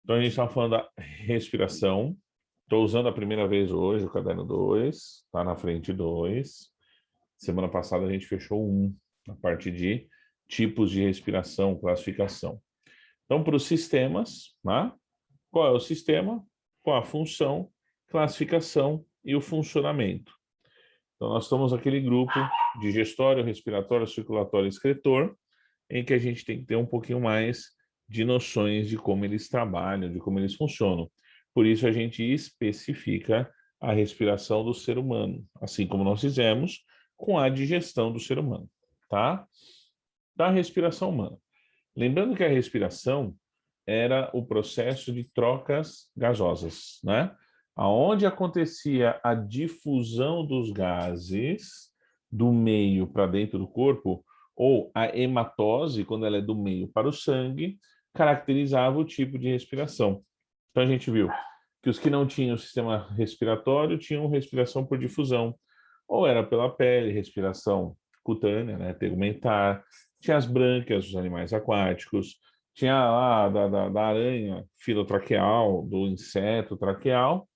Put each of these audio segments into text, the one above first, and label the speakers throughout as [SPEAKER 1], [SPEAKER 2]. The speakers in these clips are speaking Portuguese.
[SPEAKER 1] Então, a gente está falando da respiração. Estou usando a primeira vez hoje o caderno 2, está na frente 2. Semana passada a gente fechou 1, a parte de tipos de respiração, classificação. Então, para os sistemas, né? Qual é o sistema, qual a função, classificação e o funcionamento. Então, nós estamos aquele grupo digestório, respiratório, circulatório e excretor, em que a gente tem que ter um pouquinho mais de noções de como eles trabalham, de como eles funcionam. Por isso, a gente especifica a respiração do ser humano, assim como nós fizemos com a digestão do ser humano, tá? Da respiração humana. Lembrando que a respiração era o processo de trocas gasosas, né? Aonde acontecia a difusão dos gases do meio para dentro do corpo, ou a hematose, quando ela é do meio para o sangue, caracterizava o tipo de respiração. Então a gente viu que os que não tinham sistema respiratório tinham respiração por difusão, ou era pela pele, respiração cutânea, né, tegumentar, tinha as brânquias dos animais aquáticos, tinha lá da aranha filotraqueal, do inseto traqueal,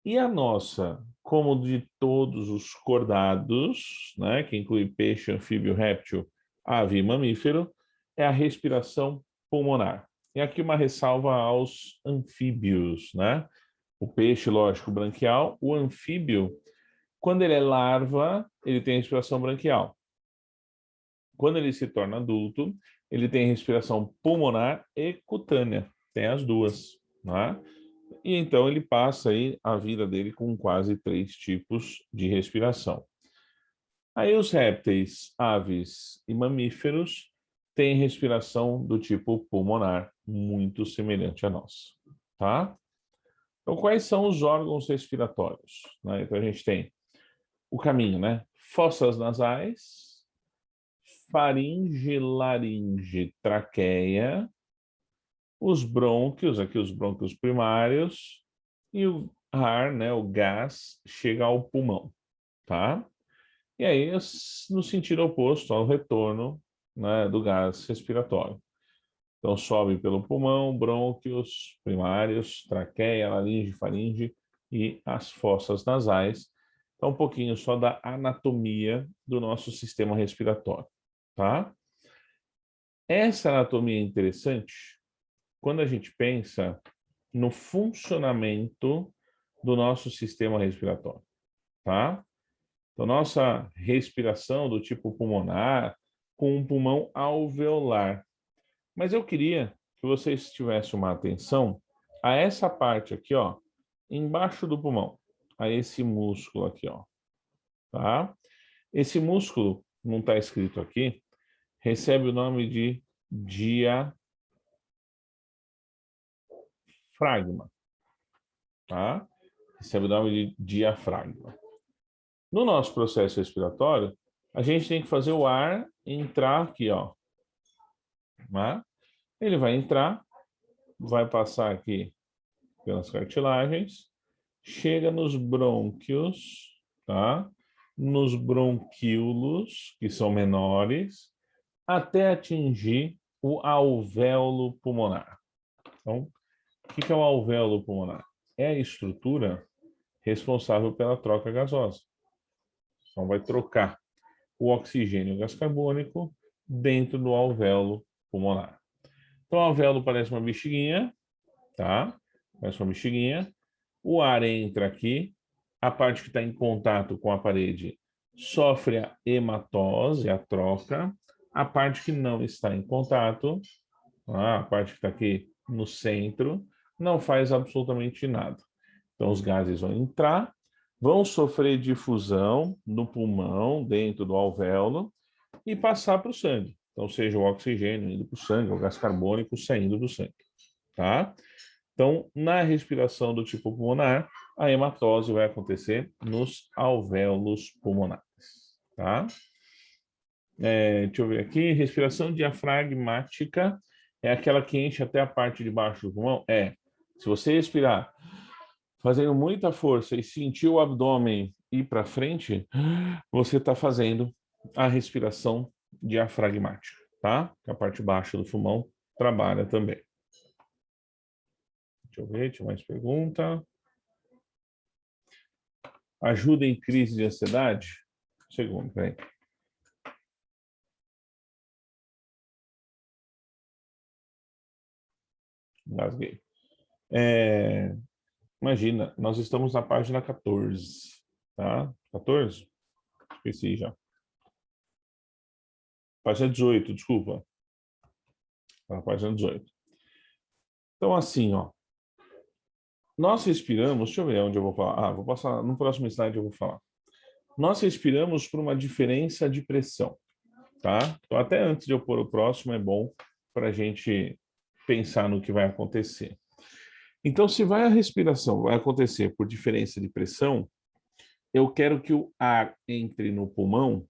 [SPEAKER 1] e a nossa, como de todos os cordados, né, que inclui peixe, anfíbio, réptil, ave e mamífero, é a respiração pulmonar. E aqui uma ressalva aos anfíbios, né? O peixe, lógico, branquial. O anfíbio, quando ele é larva, ele tem respiração branquial. Quando ele se torna adulto, ele tem respiração pulmonar e cutânea. Tem as duas, né? E então ele passa aí a vida dele com quase 3 tipos de respiração. Aí os répteis, aves e mamíferos têm respiração do tipo pulmonar, muito semelhante a nós, tá? Então, quais são os órgãos respiratórios, né? Então, a gente tem o caminho, né? Fossas nasais, faringe, laringe, traqueia, os brônquios, aqui os brônquios primários, e o ar, né, o gás, chega ao pulmão, tá? E aí, no sentido oposto ao retorno, né, do gás respiratório. Então, sobe pelo pulmão, brônquios primários, traqueia, laringe, faringe e as fossas nasais. Então, um pouquinho só da anatomia do nosso sistema respiratório, tá? Essa anatomia é interessante quando a gente pensa no funcionamento do nosso sistema respiratório, tá? Então, nossa respiração do tipo pulmonar, com um pulmão alveolar. Mas eu queria que vocês tivessem uma atenção a essa parte aqui, ó, embaixo do pulmão, a esse músculo aqui, ó, tá? Esse músculo, não está escrito aqui, recebe o nome de diafragma, tá? Recebe o nome de diafragma. No nosso processo respiratório, a gente tem que fazer o ar entrar aqui, ó. Tá? Ele vai entrar, vai passar aqui pelas cartilagens, chega nos brônquios, tá? Nos bronquíolos, que são menores, até atingir o alvéolo pulmonar. Então, o que é o alvéolo pulmonar? É a estrutura responsável pela troca gasosa. Então, vai trocar o oxigênio e o gás carbônico dentro do alvéolo pulmonar. Então, o alvéolo parece uma bexiguinha, tá? Parece uma bexiguinha. O ar entra aqui, a parte que está em contato com a parede sofre a hematose, a troca. A parte que não está em contato, a parte que está aqui no centro, não faz absolutamente nada. Então, os gases vão entrar, vão sofrer difusão no pulmão, dentro do alvéolo, e passar para o sangue. Então, seja o oxigênio indo para o sangue, o gás carbônico saindo do sangue, tá? Então, na respiração do tipo pulmonar, a hematose vai acontecer nos alvéolos pulmonares, tá? Deixa eu ver aqui, respiração diafragmática é aquela que enche até a parte de baixo do pulmão? Se você respirar fazendo muita força e sentir o abdômen ir para frente, você está fazendo a respiração diafragmática, tá? A parte baixa do pulmão trabalha também. Deixa eu ver, tinha mais pergunta. Ajuda em crise de ansiedade? Segundo, peraí. Engasguei. Imagina, nós estamos na página 14, tá? 14? Esqueci já. Página 18, desculpa. Tá na página 18. Então, assim, ó. Nós respiramos, deixa eu ver onde eu vou falar. Vou passar, no próximo slide eu vou falar. Nós respiramos por uma diferença de pressão, tá? Então, até antes de eu pôr o próximo, é bom para a gente pensar no que vai acontecer. Então, se a respiração vai acontecer por diferença de pressão, eu quero que o ar entre no pulmão,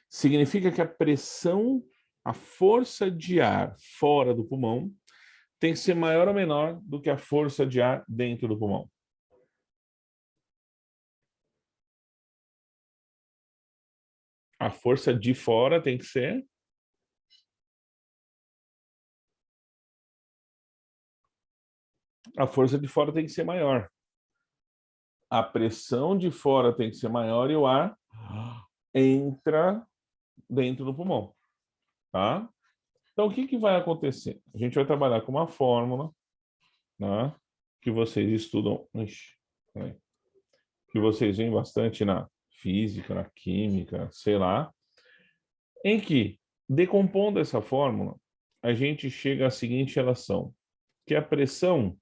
[SPEAKER 1] significa que a pressão, a força de ar fora do pulmão, tem que ser maior ou menor do que a força de ar dentro do pulmão. A força de fora tem que ser... A força de fora tem que ser maior. A pressão de fora tem que ser maior e o ar entra dentro do pulmão, tá? Então, o que vai acontecer? A gente vai trabalhar com uma fórmula, né, que vocês estudam, que vocês veem bastante na física, na química, sei lá, em que, decompondo essa fórmula, a gente chega à seguinte relação, que a pressão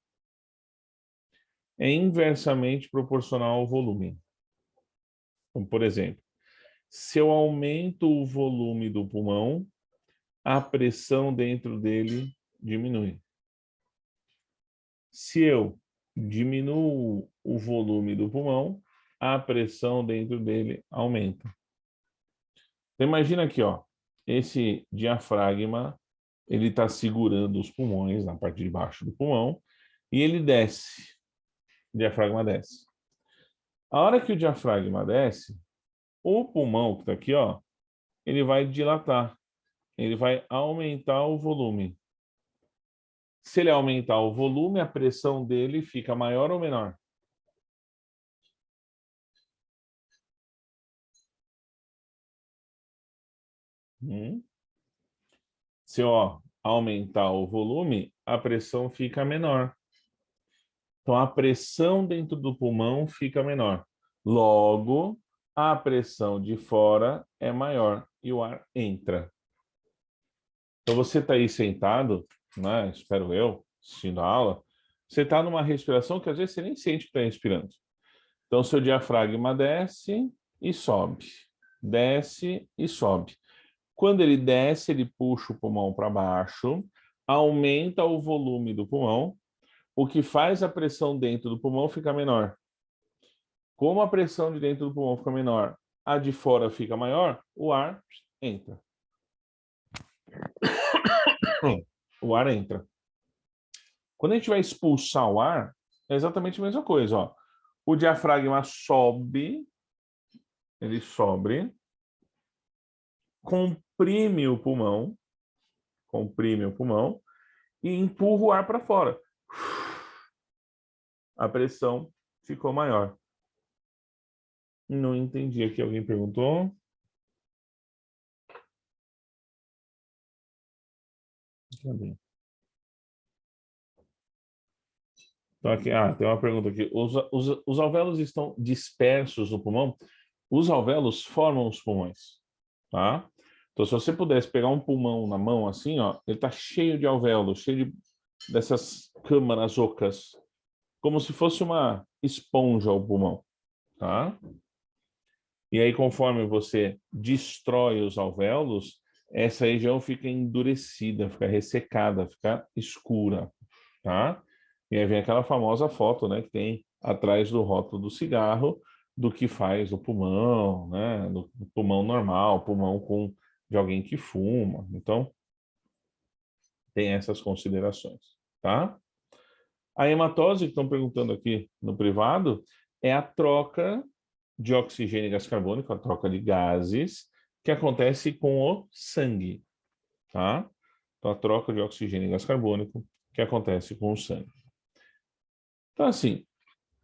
[SPEAKER 1] é inversamente proporcional ao volume. Então, por exemplo, se eu aumento o volume do pulmão, a pressão dentro dele diminui. Se eu diminuo o volume do pulmão, a pressão dentro dele aumenta. Então, imagina aqui, ó, esse diafragma, ele está segurando os pulmões na parte de baixo do pulmão e ele desce. O diafragma desce. A hora que o diafragma desce, o pulmão que está aqui, ó, ele vai dilatar. Ele vai aumentar o volume. Se ele aumentar o volume, a pressão dele fica maior ou menor? Se eu aumentar o volume, a pressão fica menor. Então, a pressão dentro do pulmão fica menor. Logo, a pressão de fora é maior e o ar entra. Então, você está aí sentado, né, espero eu, assistindo a aula, você está numa respiração que às vezes você nem sente que está respirando. Então, seu diafragma desce e sobe. Desce e sobe. Quando ele desce, ele puxa o pulmão para baixo, aumenta o volume do pulmão, o que faz a pressão dentro do pulmão ficar menor. Como a pressão de dentro do pulmão fica menor, a de fora fica maior, o ar entra. O ar entra. Quando a gente vai expulsar o ar, é exatamente a mesma coisa. Ó. O diafragma sobe, ele sobe, comprime o pulmão e empurra o ar para fora. A pressão ficou maior. Não entendi aqui, alguém perguntou? Cadê? Então, aqui, tem uma pergunta aqui. Os alvéolos estão dispersos no pulmão? Os alvéolos formam os pulmões, tá? Então, se você pudesse pegar um pulmão na mão assim, ó, ele está cheio de alvéolos, cheio dessas câmaras ocas, como se fosse uma esponja o pulmão, tá? E aí, conforme você destrói os alvéolos, essa região fica endurecida, fica ressecada, fica escura, tá? E aí vem aquela famosa foto, né, que tem atrás do rótulo do cigarro, do que faz o pulmão, né, do pulmão normal, pulmão de alguém que fuma. Então, tem essas considerações, tá? A hematose, que estão perguntando aqui no privado, é a troca de oxigênio e gás carbônico, a troca de gases, que acontece com o sangue, tá? Então, a troca de oxigênio e gás carbônico que acontece com o sangue. Então, assim,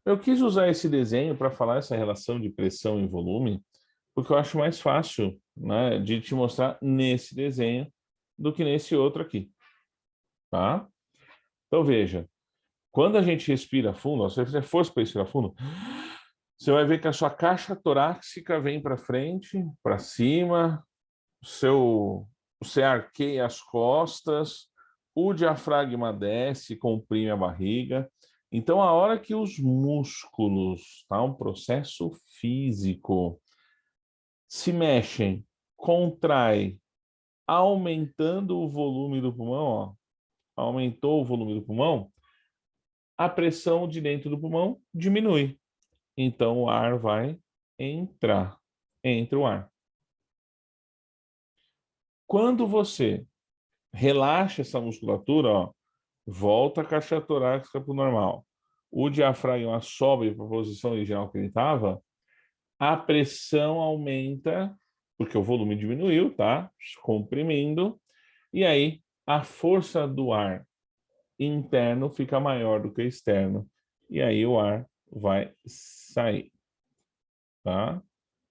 [SPEAKER 1] eu quis usar esse desenho para falar essa relação de pressão e volume, porque eu acho mais fácil, né, de te mostrar nesse desenho do que nesse outro aqui, tá? Então, veja, quando a gente respira fundo, ó, se você fizer força para respirar fundo, você vai ver que a sua caixa torácica vem para frente, para cima, você arqueia as costas, o diafragma desce, comprime a barriga. Então, a hora que os músculos, tá, um processo físico, se mexem, contrai, aumentando o volume do pulmão, ó, aumentou o volume do pulmão, a pressão de dentro do pulmão diminui. Então, o ar vai entrar, entra o ar. Quando você relaxa essa musculatura, ó, volta a caixa torácica para o normal. O diafragma sobe para a posição original que ele estava, a pressão aumenta, porque o volume diminuiu, tá? Comprimindo, e aí a força do ar interno fica maior do que o externo, e aí o ar vai sair, tá?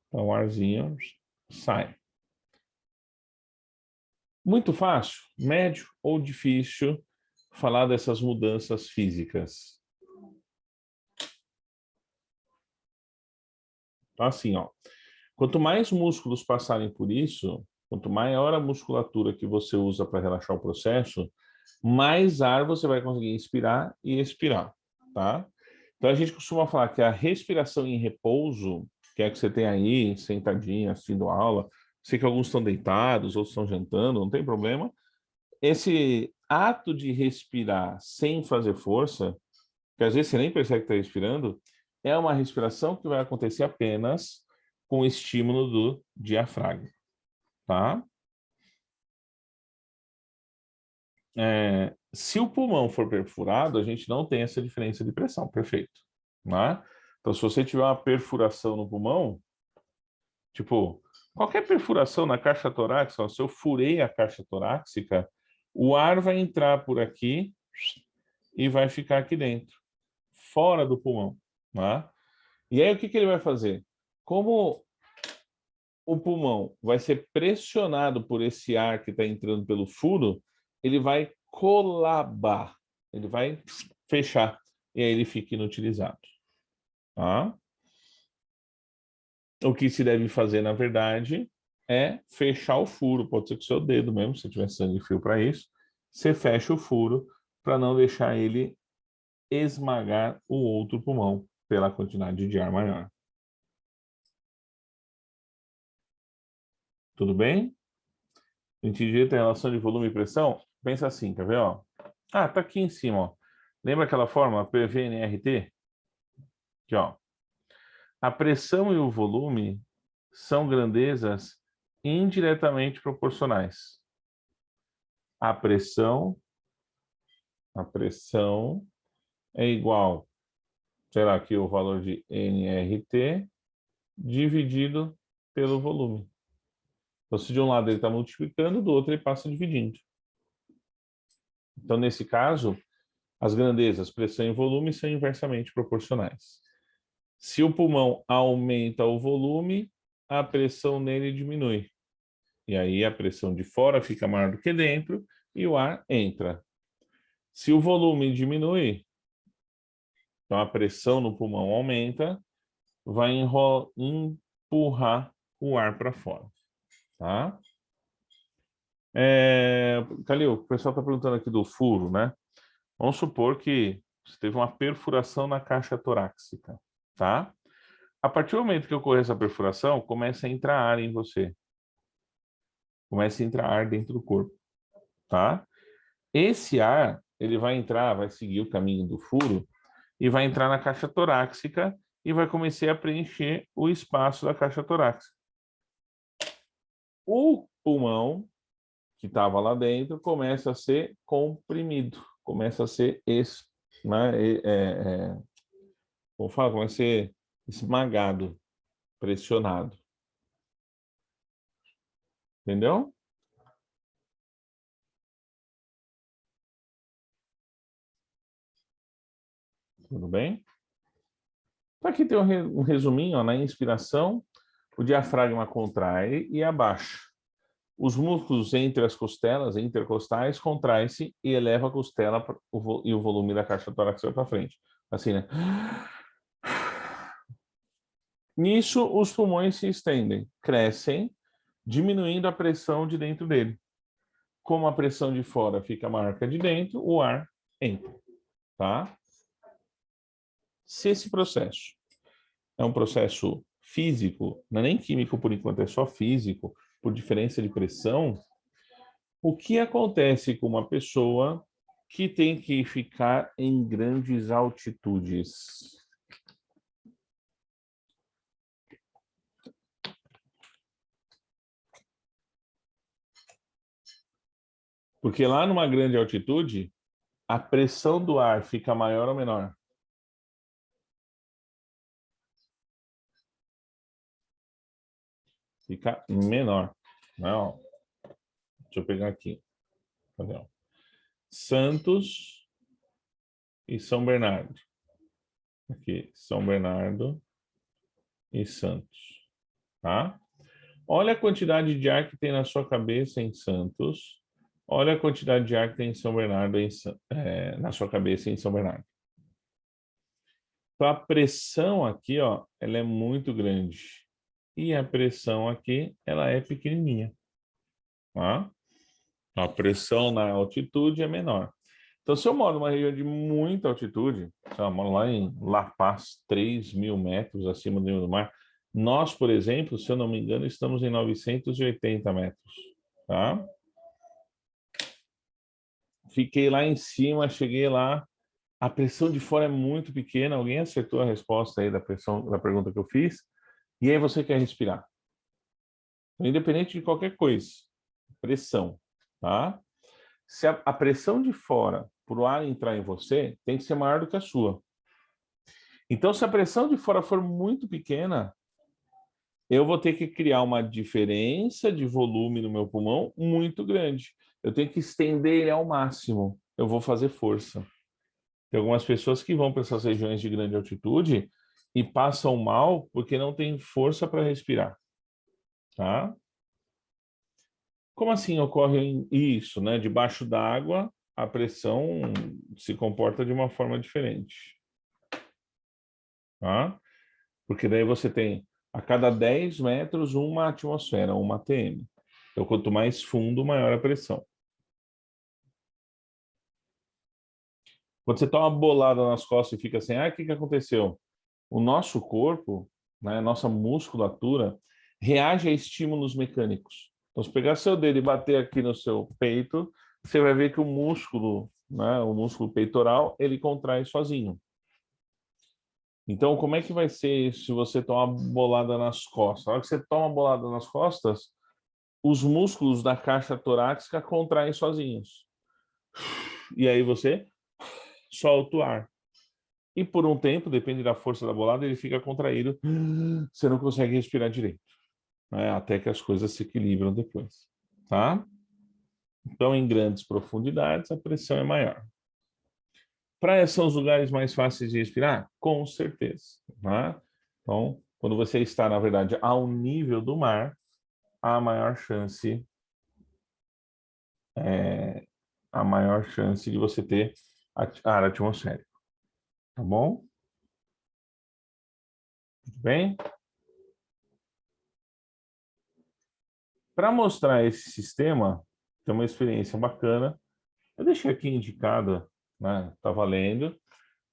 [SPEAKER 1] Então o arzinho sai. Muito fácil, médio ou difícil falar dessas mudanças físicas. Então, assim, ó, quanto mais músculos passarem por isso, quanto maior a musculatura que você usa para relaxar o processo, mais ar você vai conseguir inspirar e expirar, tá? Então a gente costuma falar que a respiração em repouso, que é a que você tem aí, sentadinho, assistindo aula, sei que alguns estão deitados, outros estão jantando, não tem problema. Esse ato de respirar sem fazer força, que às vezes você nem percebe que está respirando, é uma respiração que vai acontecer apenas com o estímulo do diafragma, tá? Se o pulmão for perfurado, a gente não tem essa diferença de pressão, perfeito, né? Então, se você tiver uma perfuração no pulmão, tipo, qualquer perfuração na caixa torácica, ó, se eu furei a caixa torácica, o ar vai entrar por aqui e vai ficar aqui dentro, fora do pulmão, né? E aí, o que que ele vai fazer? Como o pulmão vai ser pressionado por esse ar que está entrando pelo furo, ele vai colabar, ele vai fechar, e aí ele fica inutilizado. Tá? O que se deve fazer, na verdade, é fechar o furo. Pode ser com o seu dedo mesmo, se tiver sangue frio para isso. Você fecha o furo para não deixar ele esmagar o outro pulmão pela quantidade de ar maior. Tudo bem? Entendi, tem relação de volume e pressão? Pensa assim, quer ver, ó? Ah, tá aqui em cima, ó. Lembra aquela fórmula PV-NRT? Aqui, ó. A pressão e o volume são grandezas indiretamente proporcionais. A pressão, a pressão é igual, será aqui o valor de NRT dividido pelo volume. Então, se de um lado ele está multiplicando, do outro ele passa dividindo. Então, nesse caso, as grandezas, pressão e volume, são inversamente proporcionais. Se o pulmão aumenta o volume, a pressão nele diminui. E aí a pressão de fora fica maior do que dentro e o ar entra. Se o volume diminui, então a pressão no pulmão aumenta, vai empurrar o ar para fora. Tá? Calil, o pessoal está perguntando aqui do furo, né? Vamos supor que você teve uma perfuração na caixa torácica, tá? A partir do momento que ocorrer essa perfuração, começa a entrar ar em você. Começa a entrar ar dentro do corpo, tá? Esse ar, ele vai entrar, vai seguir o caminho do furo e vai entrar na caixa torácica e vai começar a preencher o espaço da caixa torácica. O pulmão que estava lá dentro começa a ser comprimido, começa a ser como fala, começa a ser esmagado, pressionado. Entendeu? Tudo bem? Então, aqui tem um resuminho, ó, na inspiração, o diafragma contrai e abaixa. Os músculos entre as costelas, intercostais, contrai-se e eleva a costela e o volume da caixa torácica para frente. Assim, né? Nisso, os pulmões se estendem, crescem, diminuindo a pressão de dentro dele. Como a pressão de fora fica maior que a de dentro, o ar entra, tá? Se esse processo é um processo físico, não é nem químico por enquanto, é só físico, por diferença de pressão, o que acontece com uma pessoa que tem que ficar em grandes altitudes? Porque lá numa grande altitude, a pressão do ar fica maior ou menor? Fica menor. Não. Deixa eu pegar aqui. Santos e São Bernardo. Aqui, São Bernardo e Santos. Tá? Olha a quantidade de ar que tem na sua cabeça em Santos. Olha a quantidade de ar que tem em São Bernardo, na sua cabeça em São Bernardo. Então, a pressão aqui, ó, ela é muito grande. E a pressão aqui, ela é pequenininha. Tá? A pressão na altitude é menor. Então, se eu moro numa região de muita altitude, eu moro lá em La Paz, 3.000 metros acima do nível do mar, nós, por exemplo, se eu não me engano, estamos em 980 metros. Tá? Fiquei lá em cima, cheguei lá, a pressão de fora é muito pequena. Alguém acertou a resposta aí da pressão da pergunta que eu fiz? E aí você quer respirar. Independente de qualquer coisa, pressão, tá? Se a pressão de fora para o ar entrar em você tem que ser maior do que a sua. Então, se a pressão de fora for muito pequena, eu vou ter que criar uma diferença de volume no meu pulmão muito grande. Eu tenho que estender ele ao máximo. Eu vou fazer força. Tem algumas pessoas que vão para essas regiões de grande altitude e passam mal porque não tem força para respirar, tá? Como assim ocorre isso, né? Debaixo d'água, a pressão se comporta de uma forma diferente, tá? Porque daí você tem a cada 10 metros uma atmosfera, uma ATM. Então, quanto mais fundo, maior a pressão. Quando você toma uma bolada nas costas e fica assim, o que aconteceu? O nosso corpo, né, a nossa musculatura, reage a estímulos mecânicos. Então, se pegar seu dedo e bater aqui no seu peito, você vai ver que o músculo, né, o músculo peitoral, ele contrai sozinho. Então, como é que vai ser se você tomar uma bolada nas costas? Na hora que você toma uma bolada nas costas, os músculos da caixa torácica contraem sozinhos. E aí você solta o ar. E por um tempo, depende da força da bolada, ele fica contraído. Você não consegue respirar direito, né? Até que as coisas se equilibram depois, tá? Então, em grandes profundidades, a pressão é maior. Praias são os lugares mais fáceis de respirar? Com certeza, tá? Então, quando você está, na verdade, ao nível do mar, há a maior chance de você ter ar atmosférico, tá bom? Tudo bem? Para mostrar esse sistema, tem uma experiência bacana. Eu deixei aqui indicada, né? Tá valendo.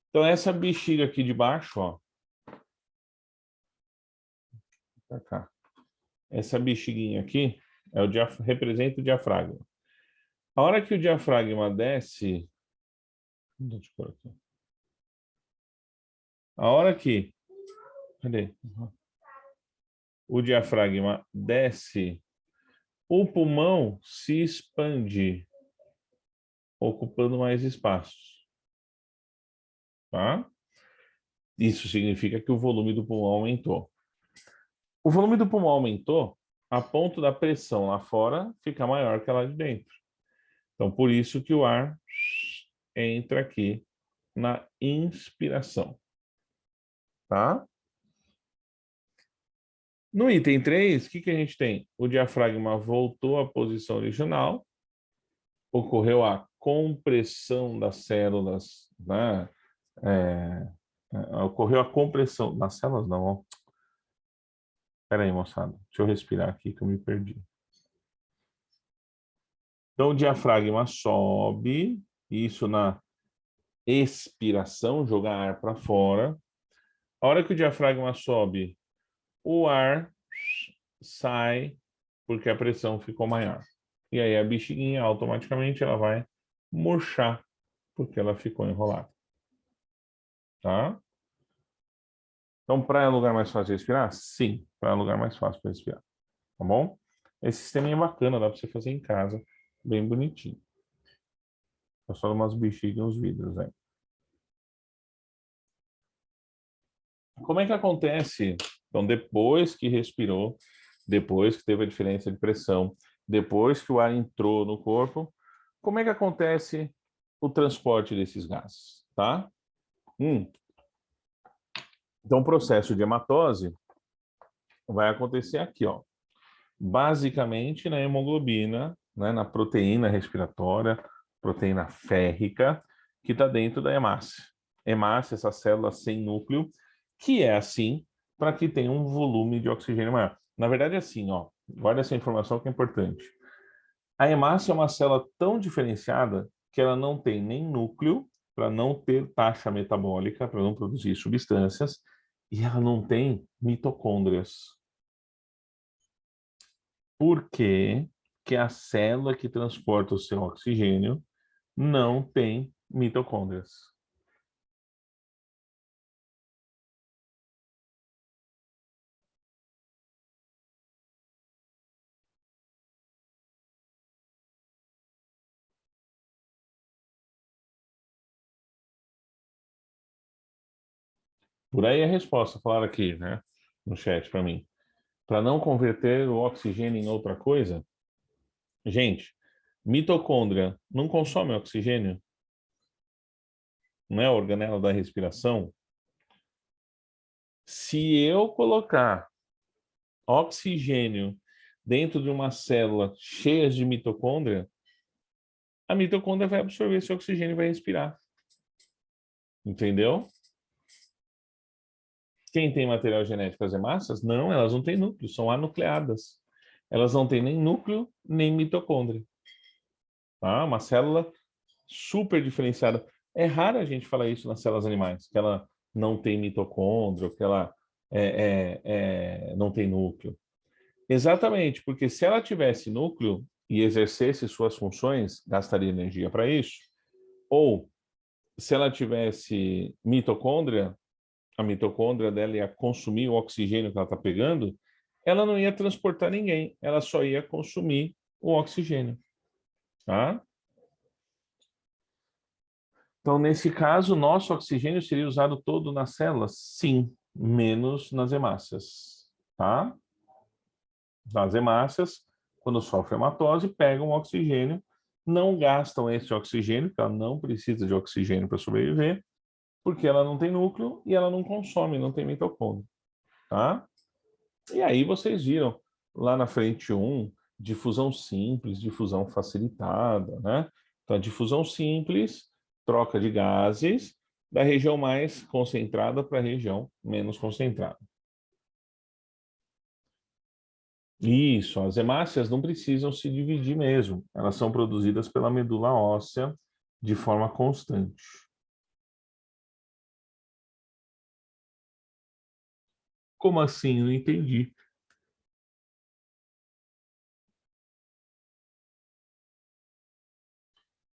[SPEAKER 1] Então, essa bexiga aqui de baixo, ó. Pra cá. Essa bexiguinha aqui representa o diafragma. A hora que o diafragma desce, deixa eu pôr aqui. A hora que, cadê? O diafragma desce, o pulmão se expande, ocupando mais espaços, tá? Isso significa que o volume do pulmão aumentou. O volume do pulmão aumentou a ponto da pressão lá fora ficar maior que lá de dentro. Então, por isso que o ar entra aqui na inspiração, tá? No item 3, o que a gente tem? O diafragma voltou à posição original, ocorreu a compressão das células, né? Ocorreu a compressão das células, não, ó. Pera aí, moçada, deixa eu respirar aqui que eu me perdi. Então, o diafragma sobe, isso na expiração, jogar ar para fora. A hora que o diafragma sobe, o ar sai porque a pressão ficou maior. E aí a bexiguinha automaticamente ela vai murchar porque ela ficou enrolada. Tá? Então, para é lugar mais fácil de respirar? Sim, para é lugar mais fácil para respirar. Tá bom? Esse sistema é bacana, dá para você fazer em casa, bem bonitinho. É só umas bexigas e uns vidros aí. Como é que acontece? Então, depois que respirou, depois que teve a diferença de pressão, depois que o ar entrou no corpo, como é que acontece o transporte desses gases, tá? Então, o processo de hematose vai acontecer aqui, ó. Basicamente na hemoglobina, né, na proteína respiratória, proteína férrica, que está dentro da hemácia. Hemácia, essa célula sem núcleo, que é assim para que tenha um volume de oxigênio maior. Na verdade, é assim, ó, guarda essa informação que é importante. A hemácia é uma célula tão diferenciada que ela não tem nem núcleo, para não ter taxa metabólica, para não produzir substâncias, e ela não tem mitocôndrias. Por que que a célula que transporta o seu oxigênio não tem mitocôndrias? Por aí a resposta, falaram aqui, né, no chat para mim. Para não converter o oxigênio em outra coisa, gente, mitocôndria não consome oxigênio, não é a organela da respiração. Se eu colocar oxigênio dentro de uma célula cheia de mitocôndria, a mitocôndria vai absorver esse oxigênio e vai respirar. Entendeu? Quem tem material genético as hemácias? Não, elas não têm núcleo, são anucleadas. Elas não têm nem núcleo, nem mitocôndria. Tá? Uma célula super diferenciada. É raro a gente falar isso nas células animais, que ela não tem mitocôndria, que ela não tem núcleo. Exatamente, porque se ela tivesse núcleo e exercesse suas funções, gastaria energia para isso. Ou se ela tivesse mitocôndria, a mitocôndria dela ia consumir o oxigênio que ela está pegando, ela não ia transportar ninguém, ela só ia consumir o oxigênio. Tá? Então, nesse caso, nosso oxigênio seria usado todo nas células? Sim, menos nas hemácias. Tá? Nas hemácias, quando sofrem hematose, pegam o oxigênio, não gastam esse oxigênio, porque ela não precisa de oxigênio para sobreviver, porque ela não tem núcleo e ela não consome, não tem mitocôndria. Tá? E aí vocês viram lá na frente difusão simples, difusão facilitada, né? Então, a difusão simples, troca de gases da região mais concentrada para a região menos concentrada. Isso, as hemácias não precisam se dividir mesmo. Elas são produzidas pela medula óssea de forma constante. Como assim? Não entendi.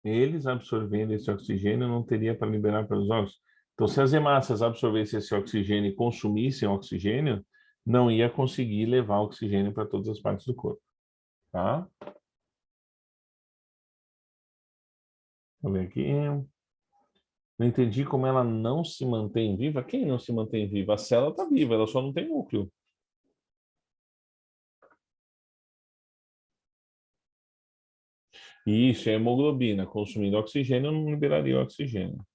[SPEAKER 1] Eles absorvendo esse oxigênio não teria para liberar pelos órgãos. Então, se as hemácias absorvessem esse oxigênio e consumissem oxigênio, não ia conseguir levar oxigênio para todas as partes do corpo, tá? Vou ver aqui. Não entendi como ela não se mantém viva. Quem não se mantém viva? A célula está viva, ela só não tem núcleo. E isso é hemoglobina. Consumindo oxigênio, não liberaria oxigênio.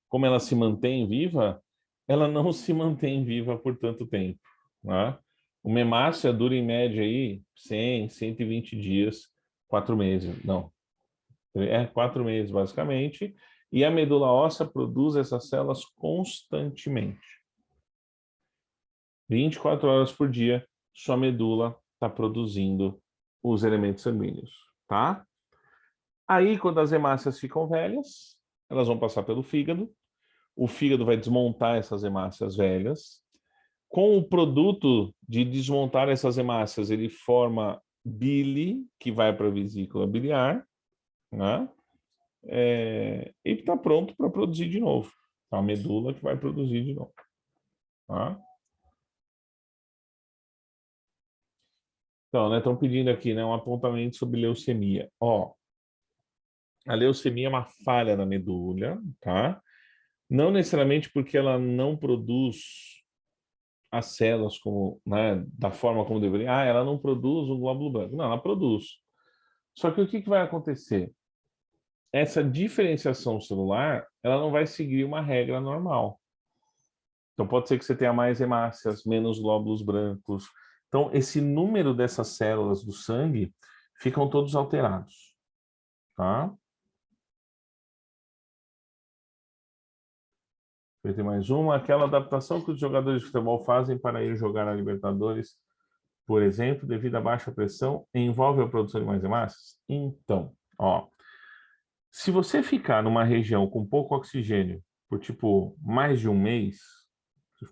[SPEAKER 1] como ela se mantém viva, ela não se mantém viva por tanto tempo, né? Uma hemácia dura em média aí 100, 120 dias, 4 meses, não, 4 meses basicamente, e a medula óssea produz essas células constantemente. 24 horas por dia, sua medula está produzindo os elementos sanguíneos, tá? Aí, quando as hemácias ficam velhas, elas vão passar pelo fígado, o fígado vai desmontar essas hemácias velhas. Com o produto de desmontar essas hemácias, ele forma bile, que vai para a vesícula biliar, né? E está pronto para produzir de novo. A medula que vai produzir de novo. Tá? Então, né, estão pedindo aqui, né, um apontamento sobre leucemia. Ó, a leucemia é uma falha na medula, tá? Não necessariamente porque ela não produz as células como, né, da forma como deveria. Ah, ela não produz um glóbulo branco. Não, ela produz. Só que o que vai acontecer? Essa diferenciação celular, ela não vai seguir uma regra normal. Então, pode ser que você tenha mais hemácias, menos glóbulos brancos. Então, esse número dessas células do sangue ficam todos alterados, tá? Tem mais uma. Aquela adaptação que os jogadores de futebol fazem para ir jogar na Libertadores, por exemplo, devido à baixa pressão, envolve a produção de mais hemácias? Então, ó, se você ficar numa região com pouco oxigênio por, tipo, mais de um mês, você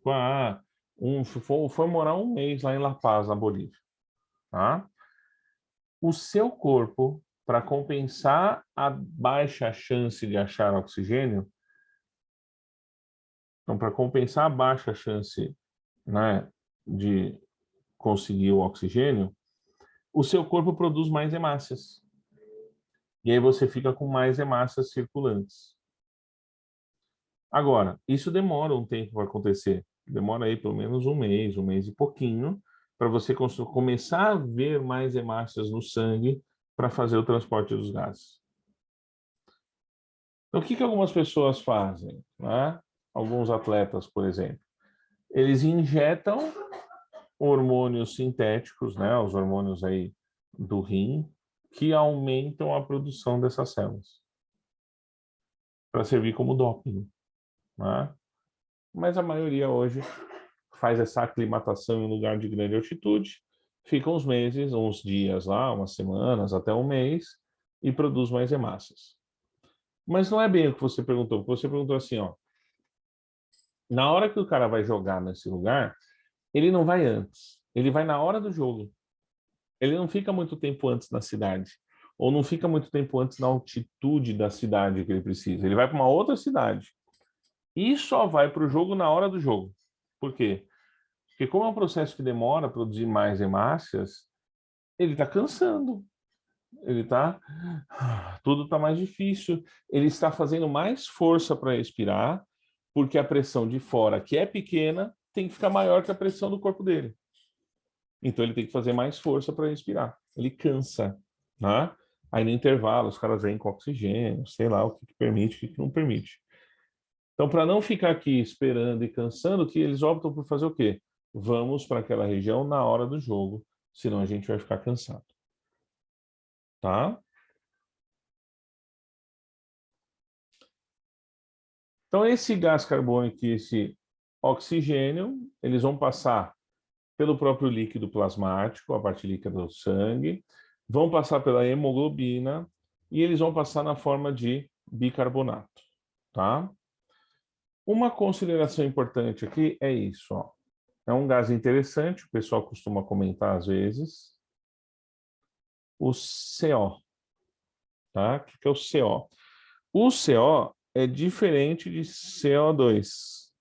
[SPEAKER 1] ficou, foi morar um mês lá em La Paz, na Bolívia, tá? O seu corpo, para compensar a baixa chance de achar oxigênio, então, para compensar a baixa chance, né, de conseguir o oxigênio, o seu corpo produz mais hemácias. E aí você fica com mais hemácias circulantes. Agora, isso demora um tempo para acontecer. Demora aí pelo menos um mês e pouquinho, para você começar a ver mais hemácias no sangue para fazer o transporte dos gases. Então, o que algumas pessoas fazem, né? Alguns atletas, por exemplo, eles injetam hormônios sintéticos, né? Os hormônios aí do rim, que aumentam a produção dessas células para servir como doping, né? Mas a maioria hoje faz essa aclimatação em lugar de grande altitude, fica uns meses, uns dias lá, umas semanas, até um mês, e produz mais hemácias. Mas não é bem o que você perguntou, porque você perguntou assim, ó, na hora que o cara vai jogar nesse lugar, ele não vai antes, ele vai na hora do jogo. Ele não fica muito tempo antes na cidade, ou não fica muito tempo antes na altitude da cidade que ele precisa. Ele vai para uma outra cidade e só vai para o jogo na hora do jogo. Por quê? Porque como é um processo que demora a produzir mais hemácias, ele está cansando. Ele está... Tudo está mais difícil. Ele está fazendo mais força para respirar, porque a pressão de fora, que é pequena, tem que ficar maior que a pressão do corpo dele. Então ele tem que fazer mais força para respirar. Ele cansa, né? Aí no intervalo os caras vêm com oxigênio, sei lá o que permite, o que não permite. Então, para não ficar aqui esperando e cansando, que eles optam por fazer o quê? Vamos para aquela região na hora do jogo, senão a gente vai ficar cansado. Tá? Então, esse gás carbônico e esse oxigênio, eles vão passar pelo próprio líquido plasmático, a parte líquida do sangue, vão passar pela hemoglobina e eles vão passar na forma de bicarbonato, tá? Uma consideração importante aqui é isso, ó. É um gás interessante, o pessoal costuma comentar às vezes, o CO, tá? O que é o CO? O CO é diferente de CO2,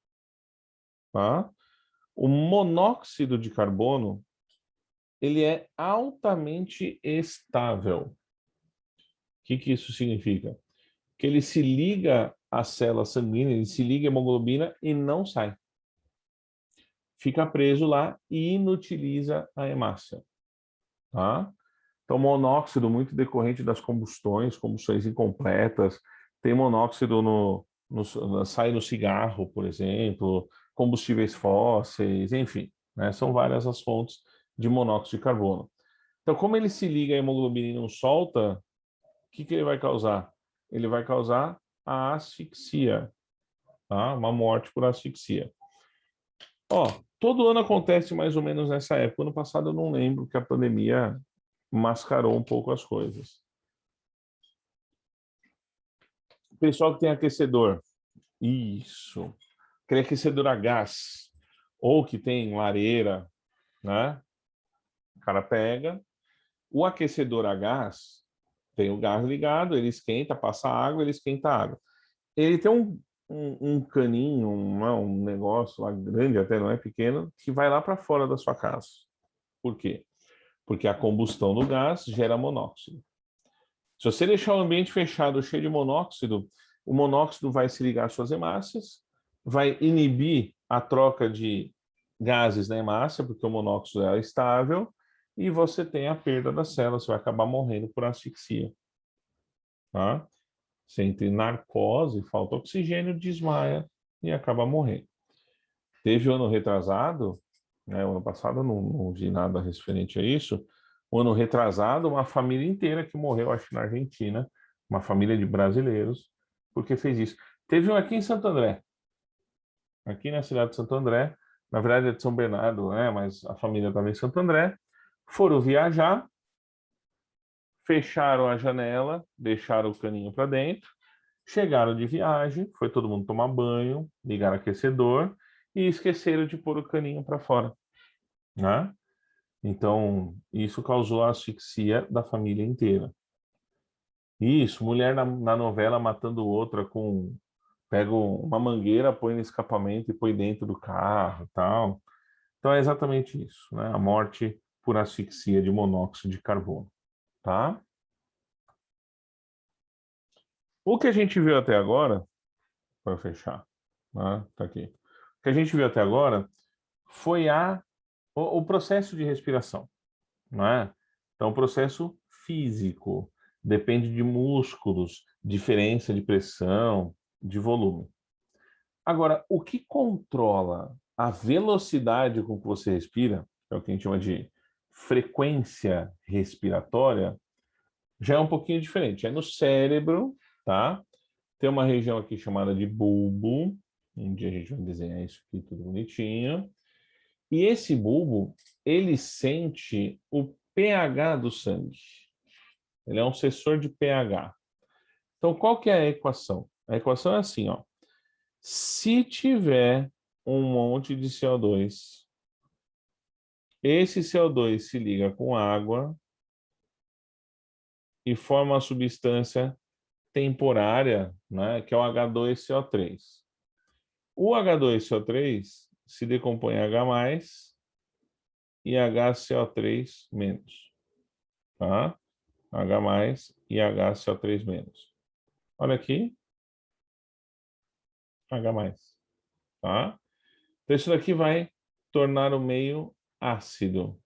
[SPEAKER 1] tá? O monóxido de carbono, ele é altamente estável. O que isso significa? Que ele se liga à célula sanguínea, ele se liga à hemoglobina e não sai. Fica preso lá e inutiliza a hemácia. Tá? Então, monóxido muito decorrente das combustões incompletas. Tem monóxido no sai no cigarro, por exemplo, combustíveis fósseis, enfim, né? São várias as fontes de monóxido de carbono. Então, como ele se liga à hemoglobina e não solta, o que ele vai causar? Ele vai causar a asfixia, tá? Uma morte por asfixia. Ó, todo ano acontece mais ou menos nessa época. Ano passado eu não lembro, que a pandemia mascarou um pouco as coisas. O pessoal que tem aquecedor, isso, aquele aquecedor a gás, ou que tem lareira, né? O cara pega o aquecedor a gás, tem o gás ligado, ele esquenta, passa água, ele esquenta a água. Ele tem um caninho, um negócio lá grande, até não é pequeno, que vai lá para fora da sua casa. Por quê? Porque a combustão do gás gera monóxido. Se você deixar o ambiente fechado, cheio de monóxido, o monóxido vai se ligar às suas hemácias, vai inibir a troca de gases na hemácia, porque o monóxido é estável, e você tem a perda da célula, você vai acabar morrendo por asfixia. Tá? Você entra em narcose, falta oxigênio, desmaia e acaba morrendo. Teve o ano retrasado, né, o ano passado eu não vi nada referente a isso, o ano retrasado, uma família inteira que morreu, acho que na Argentina, uma família de brasileiros, porque fez isso. Teve um aqui em Santo André, aqui na cidade de Santo André, na verdade é de São Bernardo, né, mas a família estava em Santo André, foram viajar, fecharam a janela, deixaram o caninho para dentro, chegaram de viagem, foi todo mundo tomar banho, ligaram aquecedor e esqueceram de pôr o caninho para fora, né? Então, isso causou a asfixia da família inteira. Isso, mulher na novela matando outra com... Pega uma mangueira, põe no escapamento e põe dentro do carro, tal. Então, é exatamente isso, né? A morte por asfixia de monóxido de carbono, tá? O que a gente viu até agora, para fechar, né? Tá aqui. O que a gente viu até agora foi o processo de respiração, não é? Então, o processo físico depende de músculos, diferença de pressão, de volume. Agora, o que controla a velocidade com que você respira, é o que a gente chama de frequência respiratória, já é um pouquinho diferente. É no cérebro, tá? Tem uma região aqui chamada de bulbo. Um dia a gente vai desenhar isso aqui tudo bonitinho. E esse bulbo, ele sente o pH do sangue. Ele é um sensor de pH. Então, qual que é a equação? A equação é assim, ó. Se tiver um monte de CO2, esse CO2 se liga com água e forma uma substância temporária, né, que é o H2CO3. O H2CO3 se decompõe em H+, e HCO3 menos, tá? H+ e HCO3 menos. Olha aqui, H+, tá? Então isso daqui vai tornar o meio ácido.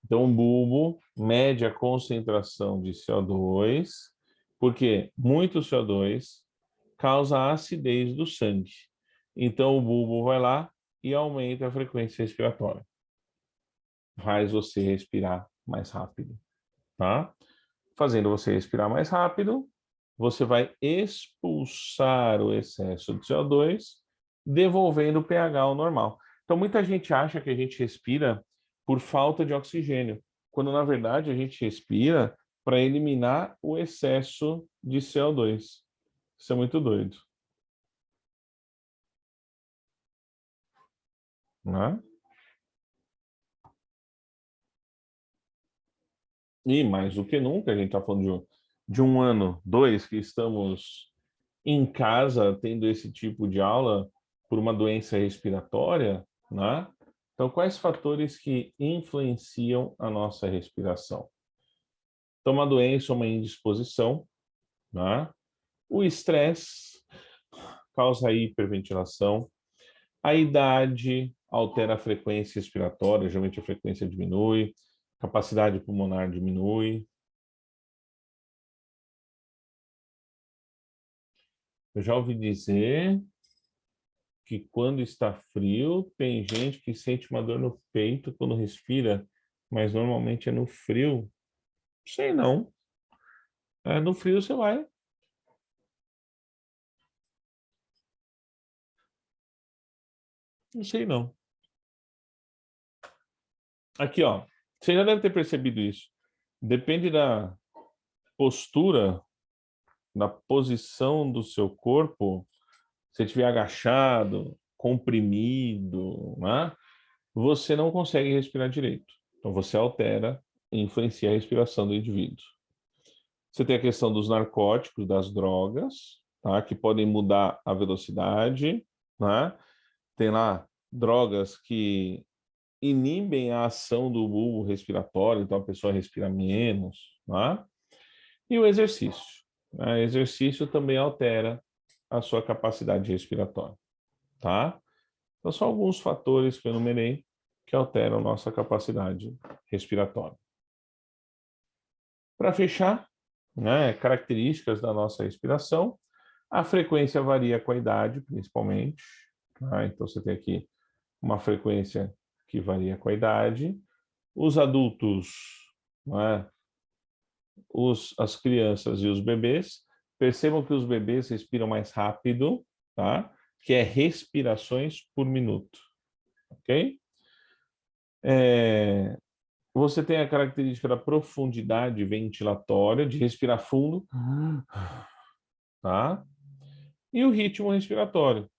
[SPEAKER 1] Então o bulbo mede a concentração de CO2, porque muito CO2 causa acidez do sangue. Então o bulbo vai lá e aumenta a frequência respiratória. Faz você respirar mais rápido, tá? Fazendo você respirar mais rápido, você vai expulsar o excesso de CO2, devolvendo o pH ao normal. Então, muita gente acha que a gente respira por falta de oxigênio, quando, na verdade, a gente respira para eliminar o excesso de CO2. Isso é muito doido, né? E mais do que nunca, a gente está falando de um ano, dois, que estamos em casa tendo esse tipo de aula por uma doença respiratória, né? Então, quais fatores que influenciam a nossa respiração? Então, uma doença, uma indisposição, né? O estresse causa hiperventilação, a idade altera a frequência respiratória, geralmente a frequência diminui, capacidade pulmonar diminui. Eu já ouvi dizer que quando está frio, tem gente que sente uma dor no peito quando respira, mas normalmente é no frio. Sei não. É, no frio você vai. Não sei não. Aqui, ó. Você já deve ter percebido isso. Depende da postura, da posição do seu corpo. Se você estiver agachado, comprimido, né? Você não consegue respirar direito. Então você altera e influencia a respiração do indivíduo. Você tem a questão dos narcóticos, das drogas, tá? Que podem mudar a velocidade, né? Tem lá drogas que inibem a ação do bulbo respiratório, então a pessoa respira menos, né? E o exercício, né? Exercício também altera a sua capacidade respiratória, tá? Então são alguns fatores que eu enumerei que alteram nossa capacidade respiratória. Para fechar, né, características da nossa respiração, a frequência varia com a idade, principalmente. Tá? Então, você tem aqui uma frequência que varia com a idade. Os adultos, né, as crianças e os bebês, percebam que os bebês respiram mais rápido, tá? Que é respirações por minuto, ok? Você tem a característica da profundidade ventilatória, de respirar fundo, tá? E o ritmo respiratório.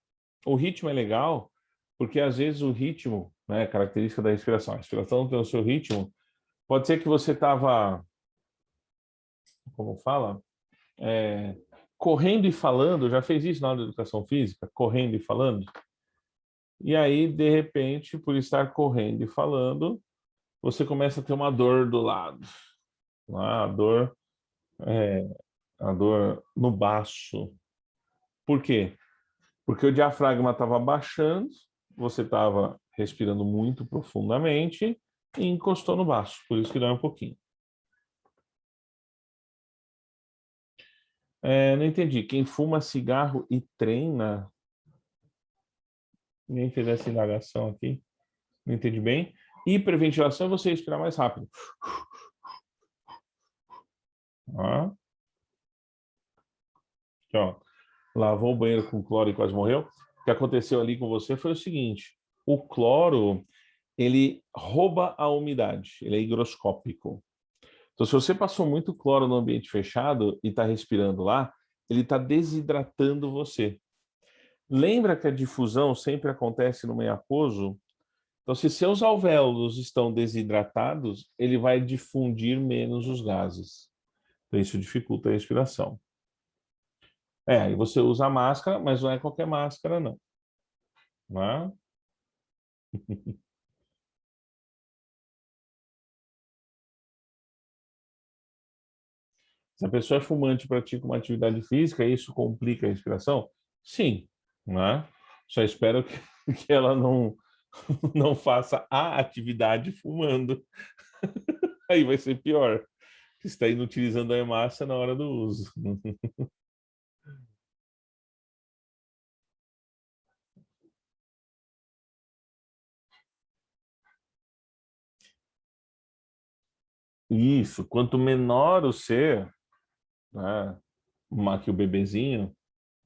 [SPEAKER 1] O ritmo é legal porque às vezes o ritmo, né, característica da respiração, a respiração tem o seu ritmo. Pode ser que você estava, como fala, é, correndo e falando, já fez isso na aula de educação física, correndo e falando. E aí, de repente, por estar correndo e falando, você começa a ter uma dor do lado, né? É, a dor no baço. Por quê? Porque o diafragma estava baixando, você estava respirando muito profundamente e encostou no baço, por isso que dói um pouquinho. Não entendi. Quem fuma cigarro e treina, ninguém fez essa indagação aqui, não entendi bem. Hiperventilação é você respirar mais rápido. Ah, aqui, ó. Lavou o banheiro com cloro e quase morreu. O que aconteceu ali com você foi o seguinte: o cloro ele rouba a umidade, ele é higroscópico. Então, se você passou muito cloro no ambiente fechado e está respirando lá, ele está desidratando você. Lembra que a difusão sempre acontece no meio aquoso? Então, se seus alvéolos estão desidratados, ele vai difundir menos os gases. Então, isso dificulta a respiração. Aí você usa a máscara, mas não é qualquer máscara, não. Não é? Se a pessoa é fumante e pratica uma atividade física, isso complica a respiração? Sim, né? Só espero que, que ela não faça a atividade fumando. Aí vai ser pior. Você está inutilizando a hemácia na hora do uso. Isso, quanto menor o ser, né, que o bebezinho,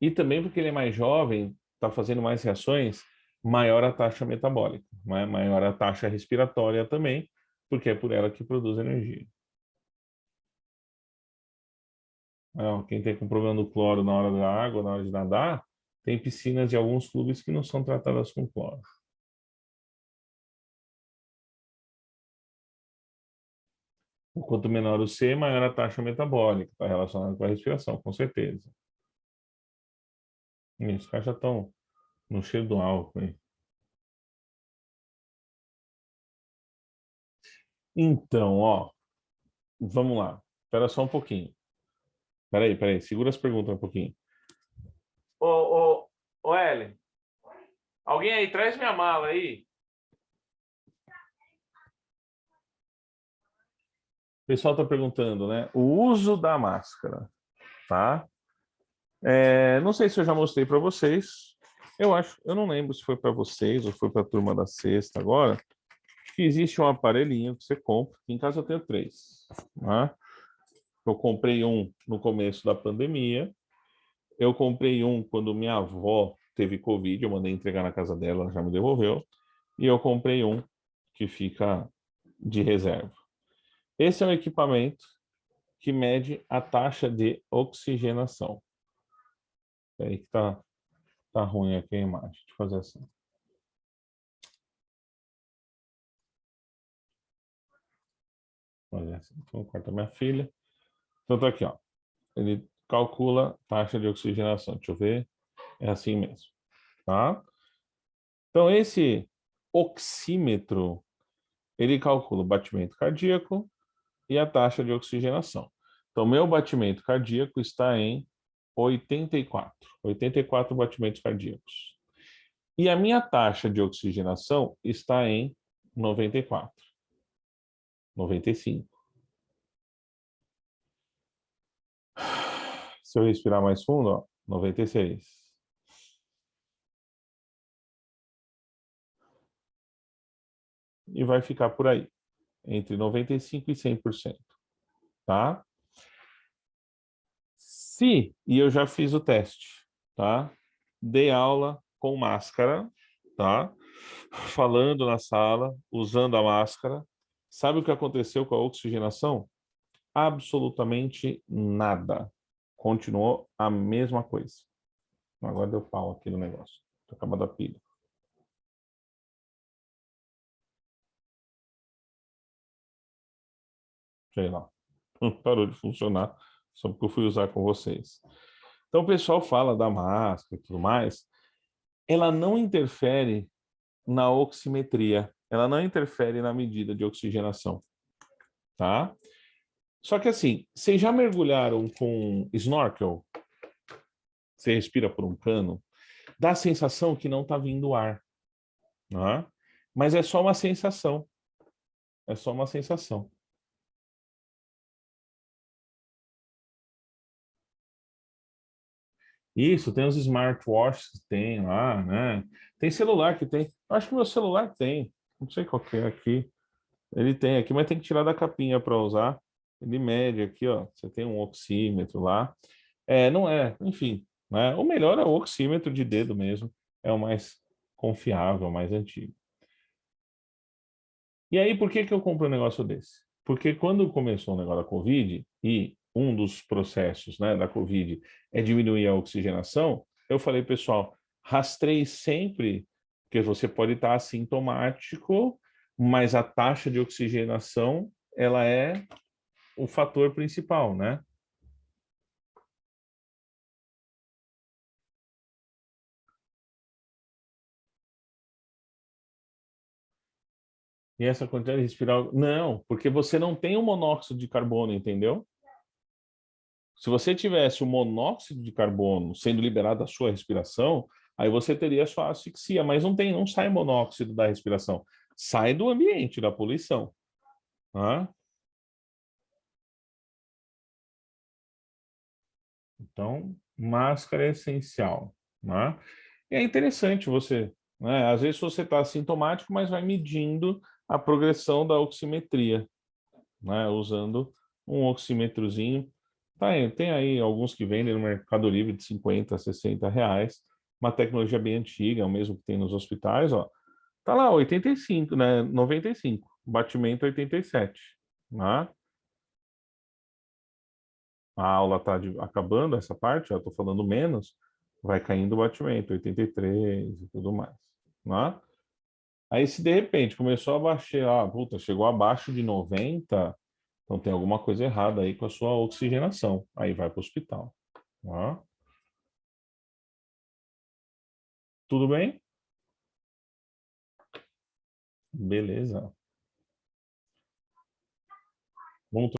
[SPEAKER 1] e também porque ele é mais jovem, está fazendo mais reações, maior a taxa metabólica, né? Maior a taxa respiratória também, porque é por ela que produz energia. Quem tem com problema do cloro na hora da água, na hora de nadar, tem piscinas de alguns clubes que não são tratadas com cloro. Quanto menor o C, maior a taxa metabólica, está relacionado com a respiração, com certeza. Isso, caras já estão no cheiro do álcool, hein? Então, ó, vamos lá. Espera só um pouquinho. Peraí, segura as perguntas um pouquinho. Ô, Ellen, alguém aí, traz minha mala aí. O pessoal está perguntando, né? O uso da máscara, tá? Não sei se eu já mostrei para vocês. Eu não lembro se foi para vocês ou foi para a turma da sexta agora, que existe um aparelhinho que você compra. Em casa eu tenho três, né? Eu comprei um no começo da pandemia. Eu comprei um quando minha avó teve Covid, eu mandei entregar na casa dela, ela já me devolveu. E eu comprei um que fica de reserva. Esse é um equipamento que mede a taxa de oxigenação. É aí que tá ruim aqui a imagem. Deixa eu fazer assim. Fazer assim. Então, corta minha filha. Então tá aqui, ó. Ele calcula taxa de oxigenação. Deixa eu ver. É assim mesmo, tá? Então esse oxímetro, ele calcula o batimento cardíaco e a taxa de oxigenação. Então meu batimento cardíaco está em 84 batimentos cardíacos. E a minha taxa de oxigenação está em 94, 95. Se eu respirar mais fundo, ó, 96. E vai ficar por aí, entre 95 e 100%, tá? E eu já fiz o teste, tá? Dei aula com máscara, tá? Falando na sala, usando a máscara. Sabe o que aconteceu com a oxigenação? Absolutamente nada. Continuou a mesma coisa. Agora deu pau aqui no negócio. Tô acabando a pilha. Sei lá. Parou de funcionar só porque eu fui usar com vocês. Então o pessoal fala da máscara e tudo mais. Ela não interfere na oximetria. Ela não interfere na medida de oxigenação, tá? Só que assim, vocês já mergulharam com snorkel? Você respira por um cano? Dá a sensação que não está vindo ar, né? Mas é só uma sensação. É só uma sensação. Isso, tem os smartwatches que tem lá, né? Tem celular que tem. Acho que meu celular tem. Não sei qual que é aqui. Ele tem aqui, mas tem que tirar da capinha para usar. Ele mede aqui, ó. Você tem um oxímetro lá. Não é, enfim, né? O melhor é o oxímetro de dedo mesmo. É o mais confiável, o mais antigo. E aí, por que que eu compro um negócio desse? Porque quando começou o negócio da Covid, e um dos processos, né, da Covid é diminuir a oxigenação, eu falei, pessoal, rastreie sempre, porque você pode estar assintomático, mas a taxa de oxigenação, ela é o fator principal, né? E essa quantidade de respirar... Não, porque você não tem o monóxido de carbono, entendeu? Se você tivesse o monóxido de carbono sendo liberado da sua respiração, aí você teria a sua asfixia, mas não tem, não sai monóxido da respiração. Sai do ambiente, da poluição. Tá? Então, máscara é essencial. Né? E é interessante você, né? Às vezes você está assintomático, mas vai medindo a progressão da oximetria, né? Usando um oxímetrozinho. Tá aí, tem aí alguns que vendem no Mercado Livre de 50, R$ 60. Uma tecnologia bem antiga, é o mesmo que tem nos hospitais, ó. Tá lá, 85, né? 95. Batimento 87. Né? A aula tá acabando essa parte, eu tô falando menos, vai caindo o batimento, 83 e tudo mais. Né? Aí se de repente começou a baixar, puta, chegou abaixo de 90, então tem alguma coisa errada aí com a sua oxigenação. Aí vai para o hospital. Tá? Tudo bem? Beleza. Vamos